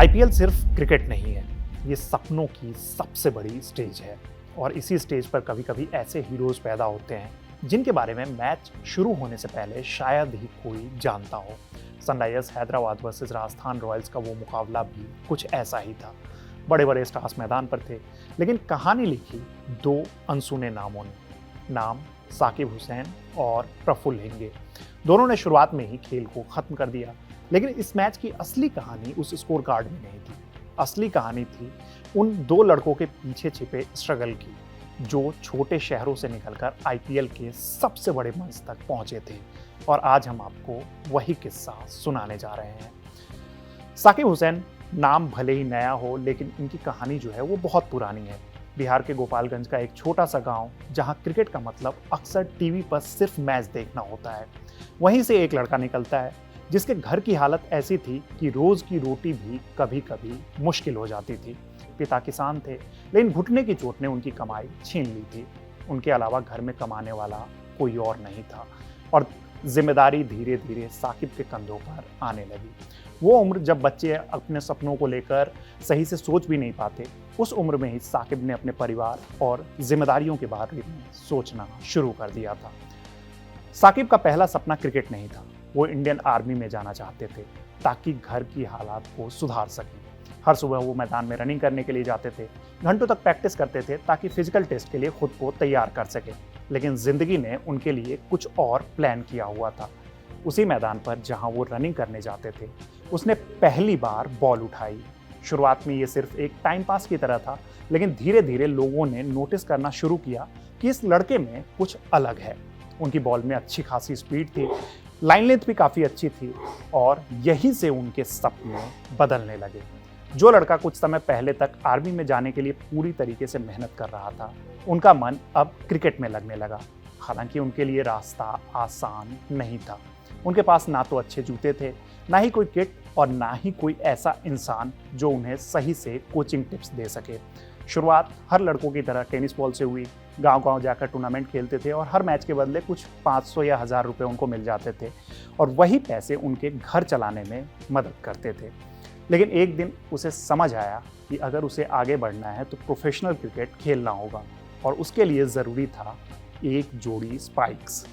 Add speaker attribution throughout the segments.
Speaker 1: IPL सिर्फ cricket नहीं है, ये सपनों की सबसे बड़ी स्टेज है। और इसी स्टेज पर कभी कभी ऐसे हीरोज पैदा होते हैं जिनके बारे में मैच शुरू होने से पहले शायद ही कोई जानता हो। Sunrisers Hyderabad versus Rajasthan Royals का वो मुकाबला भी कुछ ऐसा ही था। बड़े बड़े स्टार्स मैदान पर थे, लेकिन कहानी लिखी दो अनसुने नामों ने। नाम साकिब हुसैन और प्रफुल्ल हिंगे। दोनों ने शुरुआत में ही खेल को खत्म कर दिया, लेकिन इस मैच की असली कहानी उस स्कोर कार्ड में नहीं थी। असली कहानी थी उन दो लड़कों के पीछे छिपे स्ट्रगल की, जो छोटे शहरों से निकलकर आईपीएल के सबसे बड़े मंच तक पहुंचे थे। और आज हम आपको वही किस्सा सुनाने जा रहे हैं। साकिब हुसैन नाम भले ही नया हो, लेकिन इनकी कहानी जो है वो बहुत पुरानी है। बिहार के गोपालगंज का एक छोटा सा गांव, जहां क्रिकेट का मतलब अक्सर टीवी पर सिर्फ मैच देखना होता है, वहीं से एक लड़का निकलता है जिसके घर की हालत ऐसी थी कि रोज की रोटी भी कभी कभी मुश्किल हो जाती थी। पिता किसान थे, लेकिन घुटने की चोट ने उनकी कमाई छीन ली थी। उनके अलावा घर में कमाने वाला कोई और नहीं था, और जिम्मेदारी धीरे धीरे साकिब के कंधों पर आने लगी। वो उम्र जब बच्चे अपने सपनों को लेकर सही से सोच भी नहीं पाते, उस उम्र में ही साकिब ने अपने परिवार और जिम्मेदारियों के बारे में सोचना शुरू कर दिया था। साकिब का पहला सपना क्रिकेट नहीं था। वो इंडियन आर्मी में जाना चाहते थे ताकि घर की हालात को सुधार सकें। हर सुबह वो मैदान में रनिंग करने के लिए जाते थे, घंटों तक प्रैक्टिस करते थे ताकि फिजिकल टेस्ट के लिए खुद को तैयार कर सके। लेकिन जिंदगी ने उनके लिए कुछ और प्लान किया हुआ था। उसी मैदान पर जहां वो रनिंग करने जाते थे, उसने पहली बार बॉल उठाई। शुरुआत में ये सिर्फ एक टाइम पास की तरह था, लेकिन धीरे धीरे लोगों ने नोटिस करना शुरू किया कि इस लड़के में कुछ अलग है। उनकी बॉल में अच्छी खासी स्पीड थी, लाइन लेंथ भी काफ़ी अच्छी थी, और यहीं से उनके सपने बदलने लगे। जो लड़का कुछ समय पहले तक आर्मी में जाने के लिए पूरी तरीके से मेहनत कर रहा था, उनका मन अब क्रिकेट में लगने लगा। हालांकि उनके लिए रास्ता आसान नहीं था। उनके पास ना तो अच्छे जूते थे, ना ही कोई किट, और ना ही कोई ऐसा इंसान जो उन्हें सही से कोचिंग टिप्स दे सके। शुरुआत हर लड़कों की तरह टेनिस बॉल से हुई। गांव-गांव जाकर टूर्नामेंट खेलते थे, और हर मैच के बदले कुछ 500 या 1000 रुपये उनको मिल जाते थे, और वही पैसे उनके घर चलाने में मदद करते थे। लेकिन एक दिन उसे समझ आया कि अगर उसे आगे बढ़ना है तो प्रोफेशनल क्रिकेट खेलना होगा, और उसके लिए ज़रूरी था एक जोड़ी स्पाइक्स।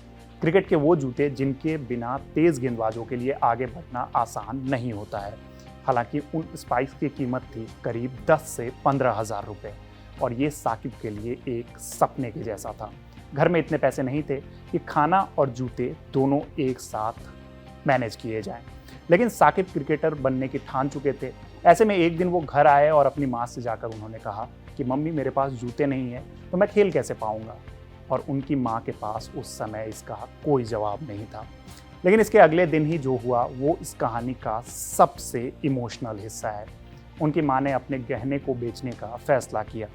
Speaker 1: क्रिकेट के वो जूते जिनके बिना तेज़ गेंदबाजों के लिए आगे बढ़ना आसान नहीं होता है। हालांकि उन स्पाइक्स की कीमत थी करीब 10 से 15 हज़ार रुपये, और ये साकिब के लिए एक सपने के जैसा था। घर में इतने पैसे नहीं थे कि खाना और जूते दोनों एक साथ मैनेज किए जाएं। लेकिन साकिब क्रिकेटर बनने की ठान चुके थे। ऐसे में एक दिन वो घर आए और अपनी माँ से जाकर उन्होंने कहा कि मम्मी, मेरे पास जूते नहीं हैं तो मैं खेल कैसे पाऊँगा। और उनकी माँ के पास उस समय इसका कोई जवाब नहीं था। लेकिन इसके अगले दिन ही जो हुआ वो इस कहानी का सबसे इमोशनल हिस्सा है। उनकी माँ ने अपने गहने को बेचने का फैसला किया,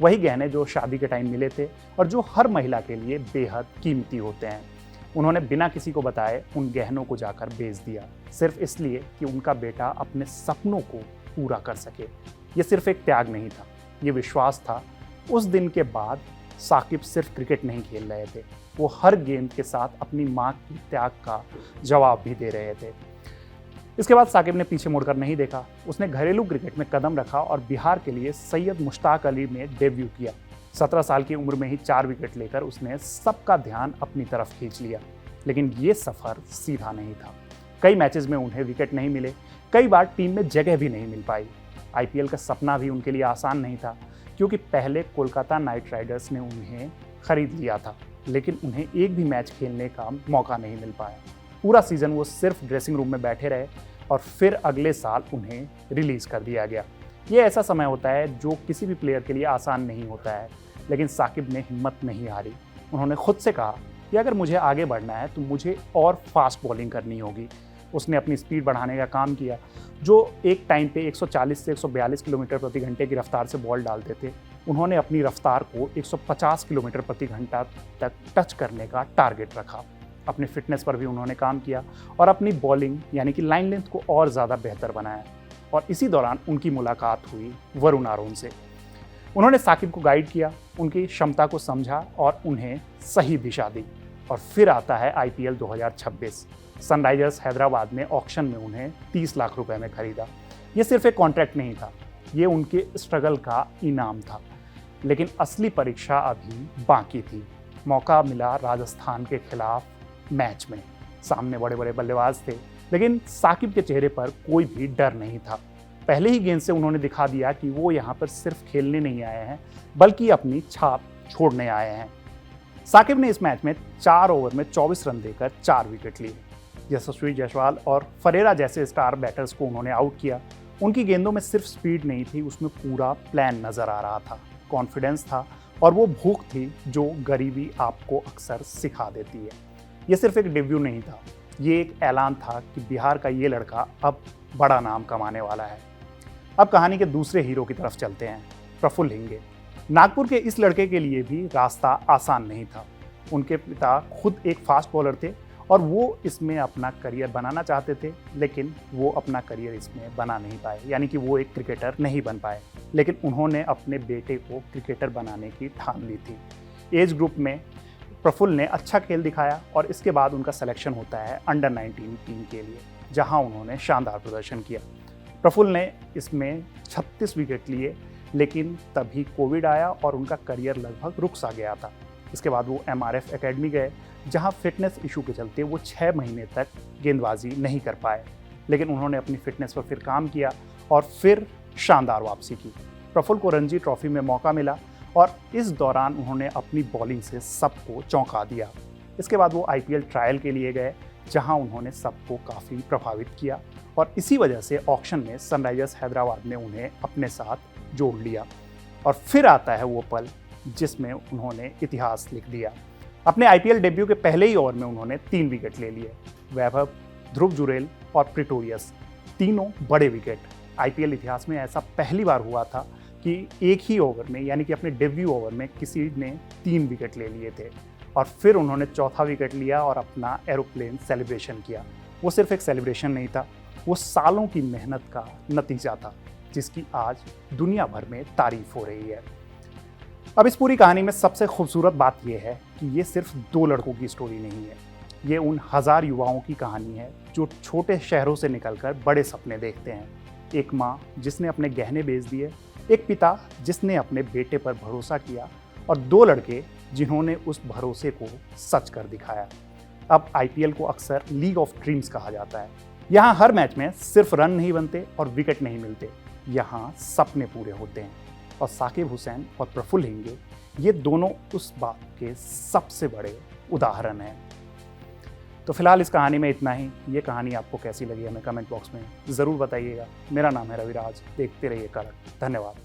Speaker 1: वही गहने जो शादी के टाइम मिले थे और जो हर महिला के लिए बेहद कीमती होते हैं। उन्होंने बिना किसी को बताए उन गहनों को जाकर बेच दिया, सिर्फ इसलिए कि उनका बेटा अपने सपनों को पूरा कर सके। ये सिर्फ एक त्याग नहीं था, ये विश्वास था। उस दिन के बाद साकिब सिर्फ क्रिकेट नहीं खेल रहे थे, वो हर गेम के साथ अपनी माँ की त्याग का जवाब भी दे रहे थे। इसके बाद साकिब ने पीछे मुड़कर नहीं देखा। उसने घरेलू क्रिकेट में कदम रखा और बिहार के लिए सैयद मुश्ताक अली में डेब्यू किया। 17 साल की उम्र में ही 4 विकेट लेकर उसने सबका ध्यान अपनी तरफ खींच लिया। लेकिन ये सफ़र सीधा नहीं था। कई मैचेस में उन्हें विकेट नहीं मिले, कई बार टीम में जगह भी नहीं मिल पाई। आईपीएल का सपना भी उनके लिए आसान नहीं था, क्योंकि पहले कोलकाता नाइट राइडर्स ने उन्हें खरीद लिया था, लेकिन उन्हें एक भी मैच खेलने का मौका नहीं मिल पाया। पूरा सीज़न वो सिर्फ ड्रेसिंग रूम में बैठे रहे, और फिर अगले साल उन्हें रिलीज़ कर दिया गया। ये ऐसा समय होता है जो किसी भी प्लेयर के लिए आसान नहीं होता है, लेकिन साकिब ने हिम्मत नहीं हारी। उन्होंने खुद से कहा कि अगर मुझे आगे बढ़ना है तो मुझे और फास्ट बॉलिंग करनी होगी। उसने अपनी स्पीड बढ़ाने का काम किया। जो एक टाइम पे 140 से 142 किलोमीटर प्रति घंटे की रफ्तार से बॉल डालते थे, उन्होंने अपनी रफ्तार को 150 किलोमीटर प्रति घंटा तक टच करने का टारगेट रखा। अपने फिटनेस पर भी उन्होंने काम किया और अपनी बॉलिंग यानी कि लाइन लेंथ को और ज़्यादा बेहतर बनाया। और इसी दौरान उनकी मुलाकात हुई वरुण आरोन से। उन्होंने साकिब को गाइड किया, उनकी क्षमता को समझा और उन्हें सही दिशा दी। और फिर आता है आईपीएल 2026। सनराइजर्स हैदराबाद ने ऑक्शन में उन्हें 30 लाख रुपए में खरीदा। ये सिर्फ एक कॉन्ट्रैक्ट नहीं था, ये उनके स्ट्रगल का इनाम था। लेकिन असली परीक्षा अभी बाकी थी। मौका मिला राजस्थान के खिलाफ मैच में। सामने बड़े बड़े बल्लेबाज थे, लेकिन साकिब के चेहरे पर कोई भी डर नहीं था। पहले ही गेंद से उन्होंने दिखा दिया कि वो यहाँ पर सिर्फ खेलने नहीं आए हैं, बल्कि अपनी छाप छोड़ने आए हैं। साकिब ने इस मैच में 4 ओवर में 24 रन देकर 4 विकेट लिए। यशस्वी जायसवाल और फरेरा जैसे स्टार बैटर्स को उन्होंने आउट किया। उनकी गेंदों में सिर्फ स्पीड नहीं थी, उसमें पूरा प्लान नजर आ रहा था, कॉन्फिडेंस था और वो भूख थी जो गरीबी आपको अक्सर सिखा देती है। ये सिर्फ एक डेब्यू नहीं था, ये एक ऐलान था कि बिहार का ये लड़का अब बड़ा नाम कमाने वाला है। अब कहानी के दूसरे हीरो की तरफ चलते हैं, प्रफुल्ल हिंगे। नागपुर के इस लड़के के लिए भी रास्ता आसान नहीं था। उनके पिता खुद एक फास्ट बॉलर थे और वो इसमें अपना करियर बनाना चाहते थे, लेकिन वो अपना करियर इसमें बना नहीं पाए, यानी कि वो एक क्रिकेटर नहीं बन पाए। लेकिन उन्होंने अपने बेटे को क्रिकेटर बनाने की ठान ली थी। एज ग्रुप में प्रफुल्ल ने अच्छा खेल दिखाया और इसके बाद उनका सिलेक्शन होता है अंडर 19 टीम के लिए, जहां उन्होंने शानदार प्रदर्शन किया। प्रफुल्ल ने इसमें 36 विकेट लिए, लेकिन तभी कोविड आया और उनका करियर लगभग रुक सा गया था। इसके बाद वो MRF एकेडमी गए, जहां फिटनेस इशू के चलते वो 6 महीने तक गेंदबाजी नहीं कर पाए। लेकिन उन्होंने अपनी फिटनेस पर फिर काम किया और फिर शानदार वापसी की। प्रफुल्ल को रणजी ट्रॉफी में मौका मिला और इस दौरान उन्होंने अपनी बॉलिंग से सबको चौंका दिया। इसके बाद वो IPL ट्रायल के लिए गए, जहां उन्होंने सबको काफ़ी प्रभावित किया और इसी वजह से ऑक्शन में सनराइजर्स हैदराबाद ने उन्हें अपने साथ जोड़ लिया। और फिर आता है वो पल जिसमें उन्होंने इतिहास लिख दिया। अपने IPL डेब्यू के पहले ही ओवर में उन्होंने 3 विकेट ले लिए। वैभव, ध्रुव जुरेल और प्रिटोरियस, तीनों बड़े विकेट। IPL इतिहास में ऐसा पहली बार हुआ था कि एक ही ओवर में, यानी कि अपने डेब्यू ओवर में किसी ने 3 विकेट ले लिए थे। और फिर उन्होंने चौथा विकेट लिया और अपना एरोप्लेन सेलिब्रेशन किया। वो सिर्फ एक सेलिब्रेशन नहीं था, वो सालों की मेहनत का नतीजा था, जिसकी आज दुनिया भर में तारीफ हो रही है। अब इस पूरी कहानी में सबसे खूबसूरत बात यह है कि ये सिर्फ 2 लड़कों की स्टोरी नहीं है, ये उन हज़ार युवाओं की कहानी है जो छोटे शहरों से निकलकर बड़े सपने देखते हैं। एक माँ जिसने अपने गहने बेच दिए, एक पिता जिसने अपने बेटे पर भरोसा किया और 2 लड़के जिन्होंने उस भरोसे को सच कर दिखाया। अब IPL को अक्सर लीग ऑफ ड्रीम्स कहा जाता है। यहाँ हर मैच में सिर्फ रन नहीं बनते और विकेट नहीं मिलते, यहाँ सपने पूरे होते हैं। और साकिब हुसैन और प्रफुल्ल हिंगे, ये दोनों उस बात के सबसे बड़े उदाहरण हैं। तो फिलहाल इस कहानी में इतना ही। ये कहानी आपको कैसी लगी हमें कमेंट बॉक्स में ज़रूर बताइएगा। मेरा नाम है रविराज, देखते रहिए कड़क। धन्यवाद।